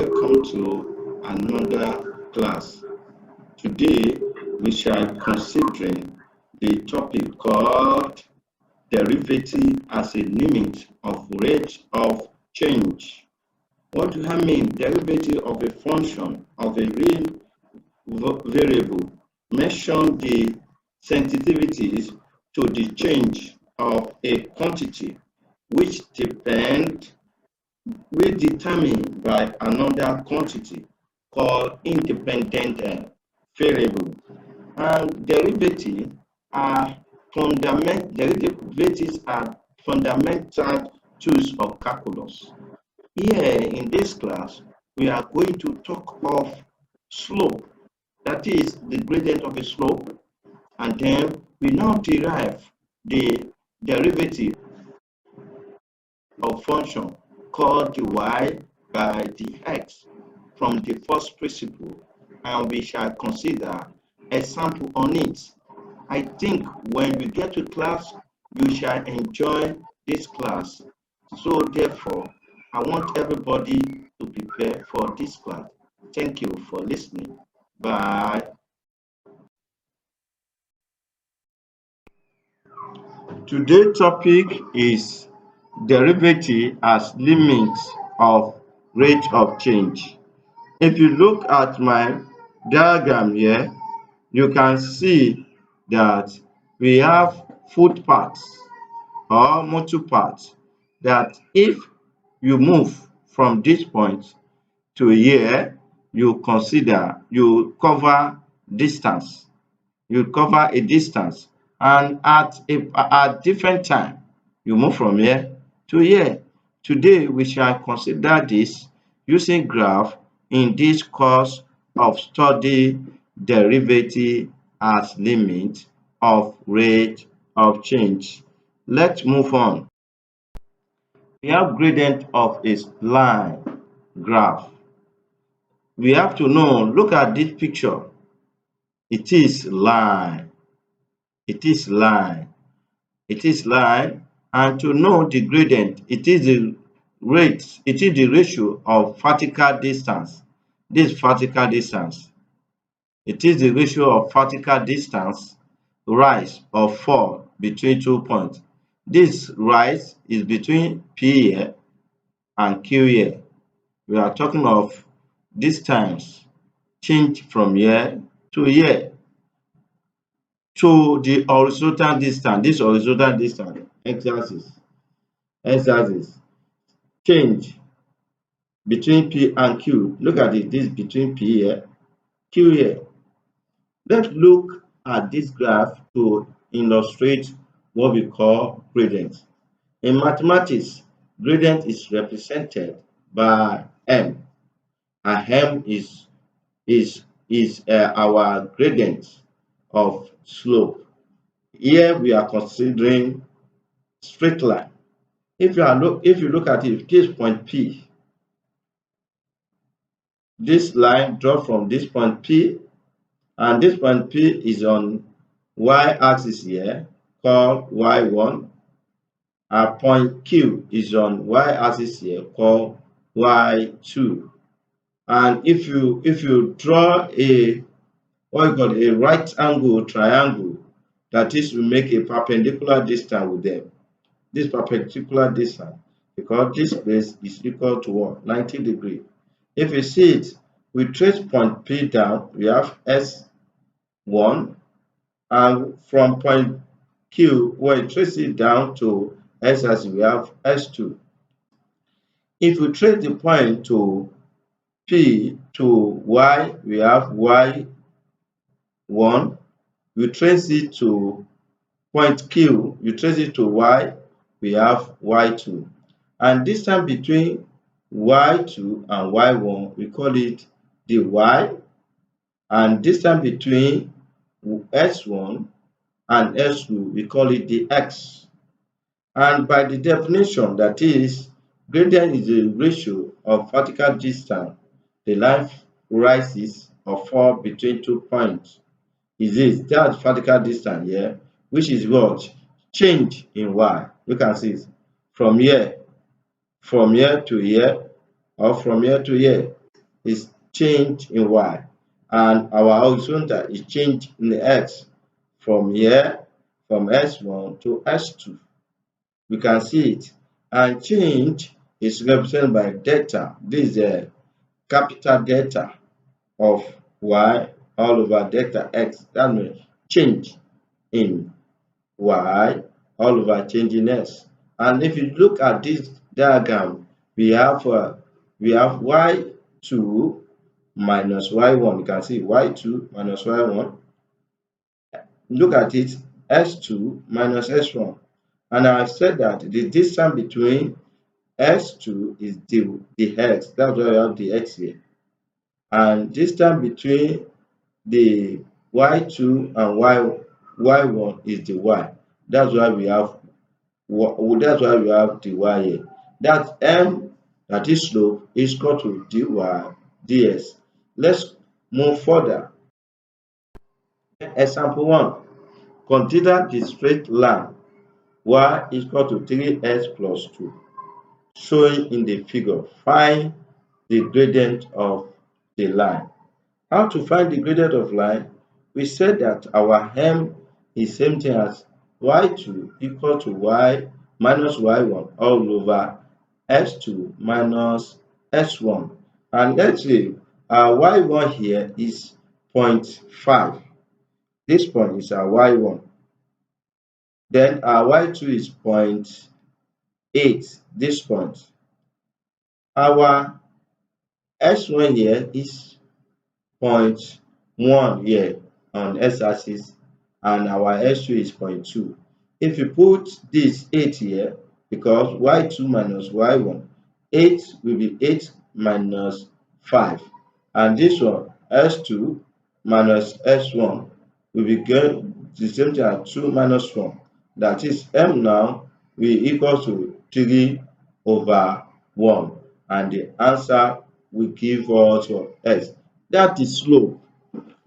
welcome to another class. Today we shall consider the topic called derivative as a limit of rate of change. What do I mean? Derivative of a function of a real variable. Mention the sensitivities to the change of a quantity which determined by another quantity called independent variable. And derivatives are fundamental tools of calculus. Here in this class, we are going to talk of slope, that is the gradient of a slope, and then we now derive the derivative of function called the y by the x from the first principle, and we shall consider a sample on it. I think when we get to class, you shall enjoy this class. So therefore, I want everybody to prepare for this class. Thank you for listening. Bye. Today's topic is derivative as limits of rate of change. If you look at my diagram here, you can see that we have footpaths or motor paths that if you move from this point to here, you cover distance. You cover a distance, and at different time, you move from here to here. Today, we shall consider this using graph in this course of study derivative as limit of rate of change. Let's move on. We have gradient of a line graph. We have to know, look at this picture. It is line. It is line. It is line. And to know the gradient, it is the rate, it is the ratio of vertical distance. This vertical distance. It is the ratio of vertical distance, rise or fall between 2 points. This rise is between P here and Q here. We are talking of distance change from here to here. To the horizontal distance, this horizontal distance, x-axis, change between P and Q. Look at it, this between P here, Q here. Let's look at this graph to illustrate what we call gradient. In mathematics, gradient is represented by M, and M is our gradient of slope. Here we are considering straight line. If you look at it, this point P, this line draw from this point P, and this point P is on y-axis here, called y1. Our point Q is on y-axis here, called y2. And if you draw a right angle triangle, that is, we make a perpendicular distance with them. This perpendicular distance, because this place is equal to what? 90 degrees. If you see it, we trace point P down, we have S1, and from point Q, when we trace it down to S as we have S2. If we trace the point to P to Y, we have Y1. We trace it to point Q, you trace it to Y, we have Y2. And distance between Y2 and Y1, we call it the Y. And distance between S1 and S2, we call it the X. And by the definition, that is, gradient is the ratio of vertical distance the line rises or falls between 2 points. That's vertical distance here, which is what? Change in Y. You can see it from here to here, or from here to here. is change in y, and our horizontal is change in the x from here, from S1 to S2. We can see it. And change is represented by delta. This is a capital delta of y all over delta x. That means change in y all over change in x. And if you look at this diagram, we have y2 minus y1. You can see y2 minus y1. Look at it, s2 minus s1. And I said that the distance between s2 is the x. That's why we have the x here. And distance between the y2 and y1 is the y. That's why we have the y here. That m, that is slope, is equal to dy dx. Let's move further. Example 1. Consider the straight line y is equal to 3x plus 2, showing in the figure. Find the gradient of the line. How to find the gradient of line? We said that our m is same thing as y2 equal to y minus y1 all over s2 minus s1. And let's say our y1 here is 0.5. This point is our y1. Then our y2 is 0.8, this point. Our s1 here is 0.1 here on x-axis, and our s2 is 0.2. If you put this 8 here, because y2 minus y1, 8 will be 8 minus 5. And this one, s2 minus s1, will be the same thing as 2 minus 1. That is, m now will equal to 3 over 1. And the answer will give us x. That is slope.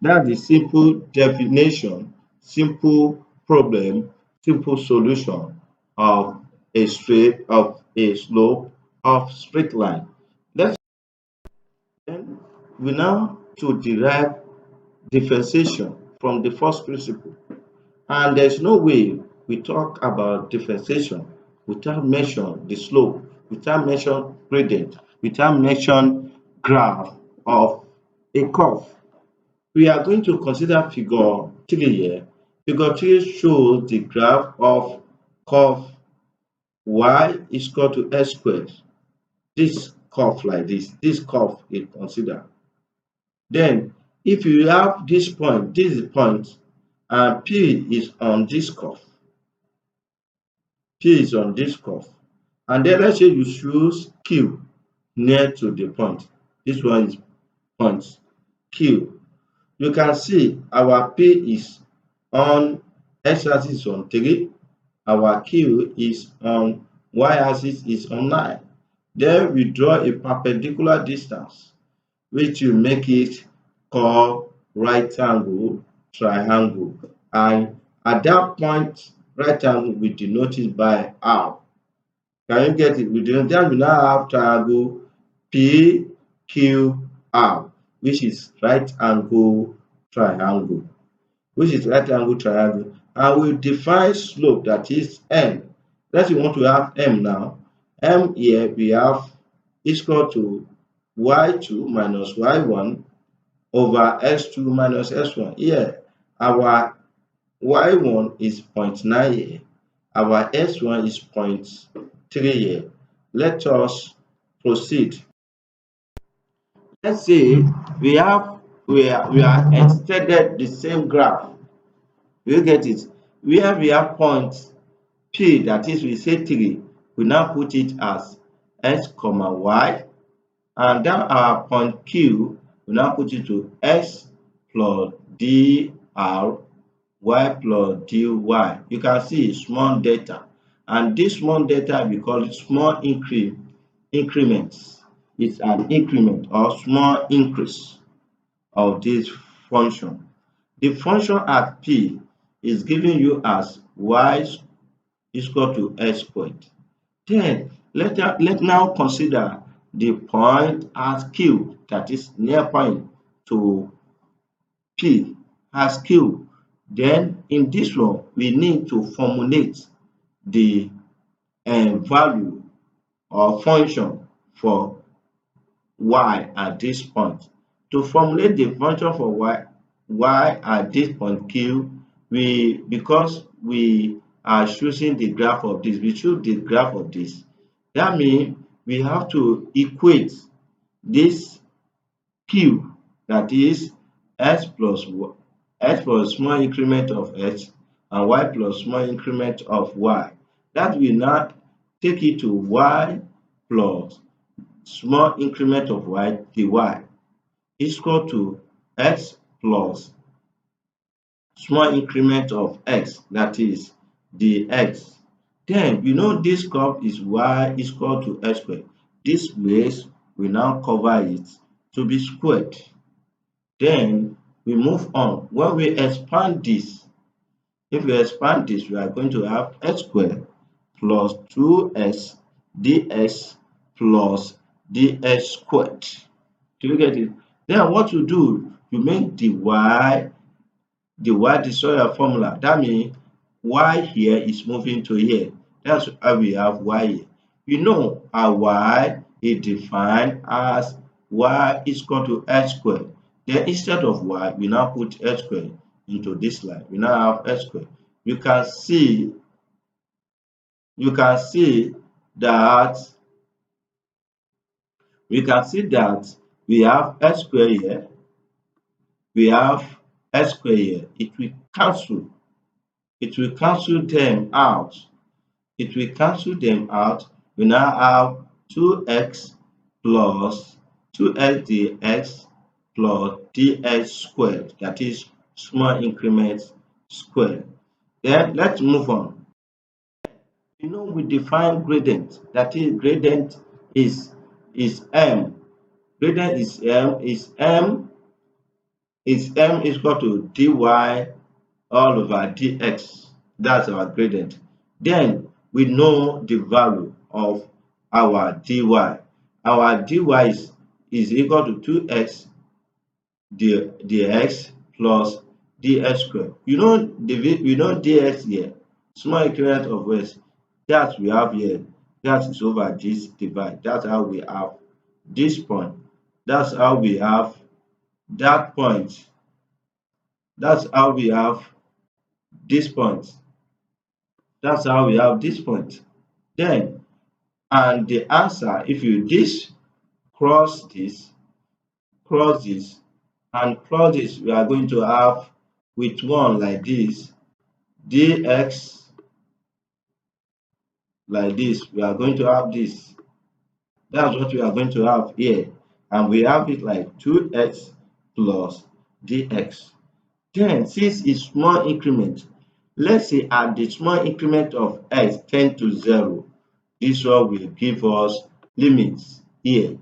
That is simple definition, simple problem, simple solution of a slope of straight line. Then we now to derive differentiation from the first principle. And there's no way we talk about differentiation without mention the slope, without mention gradient, without mention graph of a curve. We are going to consider figure 3 here. Figure 3 shows the graph of curve y is equal to x squared. This curve like this curve is considered. Then if you have this point, this is point, and P is on this curve. P is on this curve. And then let's say you choose Q near to the point. This one is point Q. You can see our P is on x-axis on 3. Our Q is on y-axis is on 9. Then we draw a perpendicular distance, which will make it called right angle triangle. And at that point, right angle will be denoted by R. Can you get it? Then we now have triangle PQR, which is right angle triangle. And we define slope, that is M. Let's say we want to have M now. M here we have is equal to y2 minus y1 over s2 minus s1. Here, our y1 is 0.9 here. Our s1 is 0.3 here. Let us proceed. Let's say we are extended the same graph. You get it? Where we have point P, that is, we say 3, we now put it as x comma y, and then our point Q, we now put it to x plus dr, y plus dy. You can see small delta, and this small delta we call it small increments. It's an increment or small increase of this function. The function at P is giving you as y is equal to x squared. Then let now consider the point as Q, that is near point to P as Q. Then in this one, we need to formulate the value or function for y at this point. To formulate the function for y at this point Q, because we are choosing the graph of this, we choose the graph of this. That means we have to equate this Q, that is x plus small increment of x and y plus small increment of y. That will now take it to y plus small increment of y dy is equal to x plus small increment of x, that is dx. Then you know this curve is y is equal to x squared. This place will now cover it to be squared. Then we move on. When we expand this, if we expand this, we are going to have x squared plus 2x dx plus dx squared. Do you get it? Then what you do, you make the destroy your formula. That means y here is moving to here. That's how we have y here. You know our y is defined as y is equal to x squared. Then instead of y, we now put x squared into this line. We now have x squared. You can see that we have x squared here. We have x squared here. It will cancel them out. It will cancel them out. We now have 2x plus 2x dx plus dx squared, that is small increment squared. Then let's move on. You know we define gradient, that is gradient is m. Gradient is m is equal to dy all over dx. That's our gradient. Then we know the value of our dy. Our dy is equal to 2x dx plus dx squared. You know dx here, small increment of x, that we have here, that is over this divide. That's how we have this point. That's how we have that point. That's how we have this point. That's how we have this point. Then, and the answer, if you cross this, and cross this, we are going to have with one like this, dx like this. We are going to have this. That's what we are going to have here. And we have it like 2x plus dx. Then, since it's small increment, let's say at the small increment of x tend to 0, this one will give us limits here.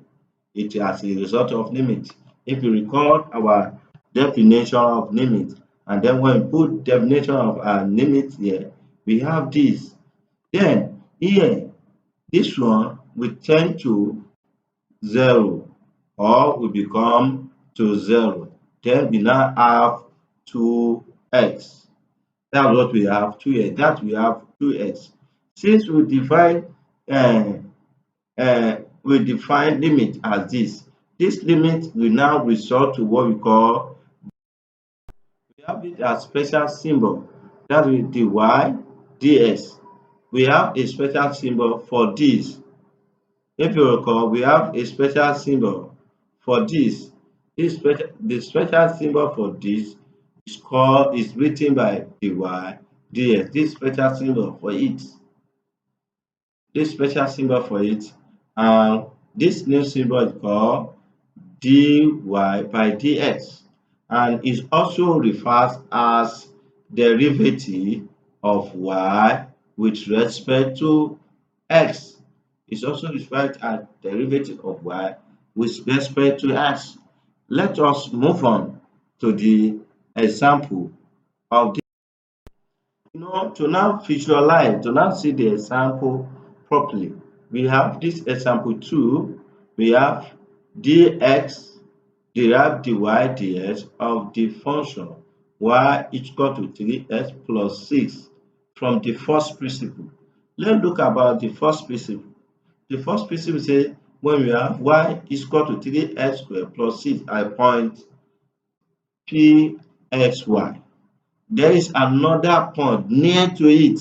It as a result of limit. If you recall our definition of limit, and then when we put definition of our limit here, we have this. Then here, this one will tend to 0 or will become to 0. Then we now have 2x. That's what we have, 2x. That we have 2x. Since we define limit as this limit will now result to what we call, we have it as special symbol. That will be dy ds. We have a special symbol for this. If you recall, we have a special symbol for this. The special symbol for this is written by dy ds. This special symbol for it. And this new symbol is called dy by dx, and is also referred as derivative of y with respect to x. It's also referred as derivative of y with respect to x. Let us move on to the example of this. To now visualize, to now see the example properly, we have this example 2. we have dx derive dy dx of the function y equal to 3x plus 6 from the first principle. Let's look about the first principle. The first principle says when we have y equal to 3x squared plus 6 at point pxy, there is another point near to it,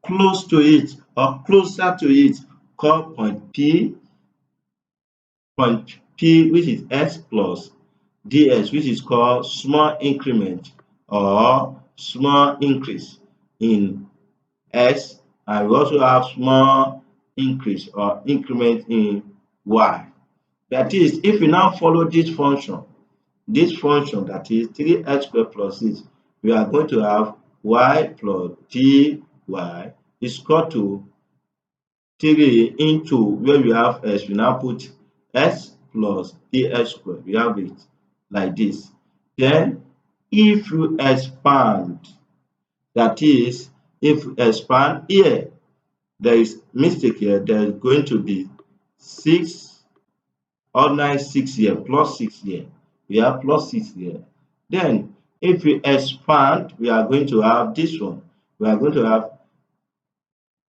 close to it, or closer to it, called point P, which is x plus ds, which is called small increment or small increase in x, and we also have small increase or increment in y. That is, if we now follow this function that is 3x squared plus 6, we are going to have y plus dy is equal to 3 into where we have x, we now put x plus dx squared. We have it like this. Then if you expand, that is, if you expand here, there is mistake here, there is going to be 6 ordinary 6 here plus 6 here. We have plus 6 here. Then if we expand, we are going to have this one. We are going to have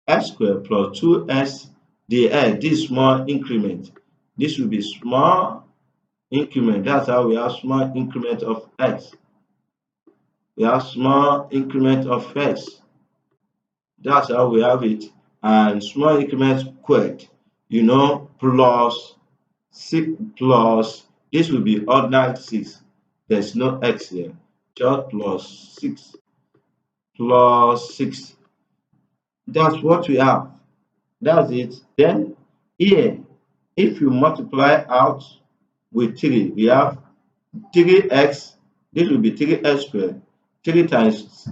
x squared plus 2x dx, this small increment. This will be small increment. That's how we have small increment of x. We have small increment of x. That's how we have it. And small increment squared, plus 6 plus, this will be ordinary 6. There's no x here. Just plus 6 plus 6. That's what we have. That's it. Then here, if you multiply out with 3, we have 3x. This will be 3x squared. 3 times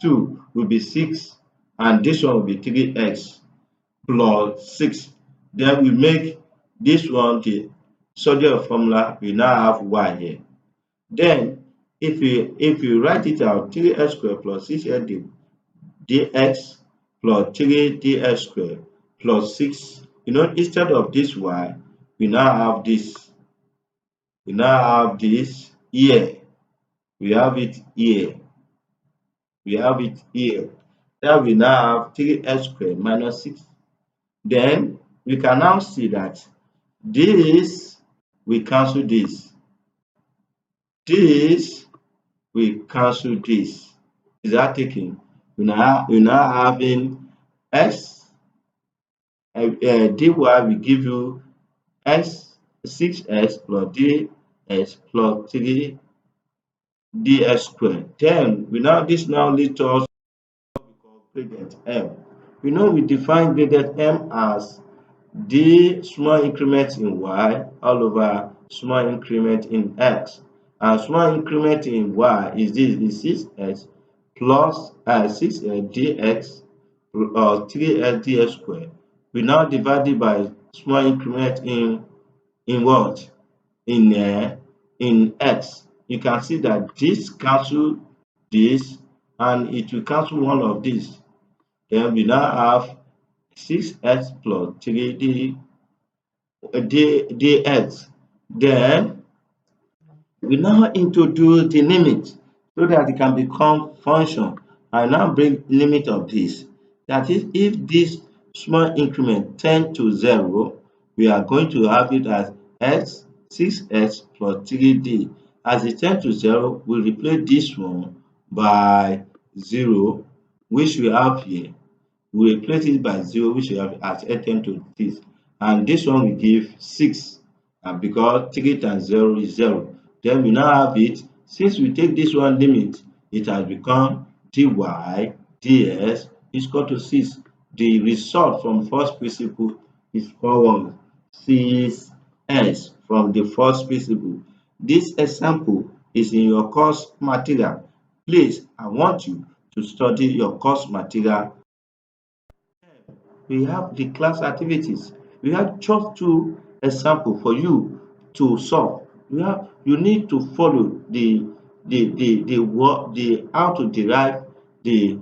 2 will be 6. And this one will be 3x plus 6. Then we make this one the surrogate formula. We now have y here. Then if you write it out, 3x squared plus 6x dx plus 3 dx squared plus 6. Instead of this y, we now have this. We now have this here. We have it here. We have it here. Then we now have 3x squared minus 6. Then we can now see that this we cancel this. This we cancel this. Is that taken? We now having x dy will give you x 6x plus dx plus 3 dx squared. Then this now leads us to what we call gradient m. We define gradient m as the small increment in y all over small increment in x. And small increment in y is 6x plus 6x dx plus 3x dx squared. We now divide it by small increment in what? In x. You can see that this cancel this and it will cancel one of these. Then we now have 6x plus 3 dx. Then we now introduce the limit so that it can become function. I now bring limit of this. That is, if this small increment tends to 0, we are going to have it as x 6x plus 3d. As it tends to 0, we replace this one by 0, which we have here. We replace it by 0, which we have as attempt to this. And this one we give 6. And because 3 times 0 is 0. Then we now have it. Since we take this one limit, it has become dy ds is equal to 6. The result from first principle is 6s from the first principle. This example is in your course material. Please, I want you to study your course material. We have the class activities. We have just 2 examples for you to solve. You need to follow the how to derive the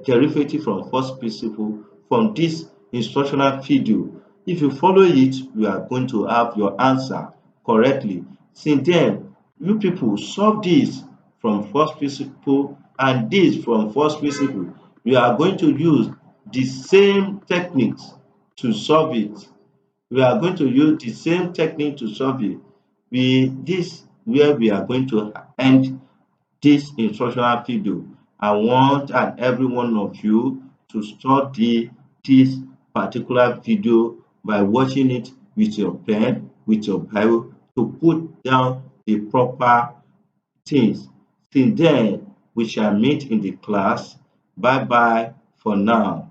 derivative from first principle from this instructional video. If you follow it, you are going to have your answer correctly. Since then, you people solve this from first principle and this from first principle. You are going to use the same techniques to solve it. We are going to use the same technique to solve it. This where we are going to end this instructional video. I want and every one of you to study this particular video by watching it with your pen, with your Bible, to put down the proper things. Till then, we shall meet in the class. Bye bye for now.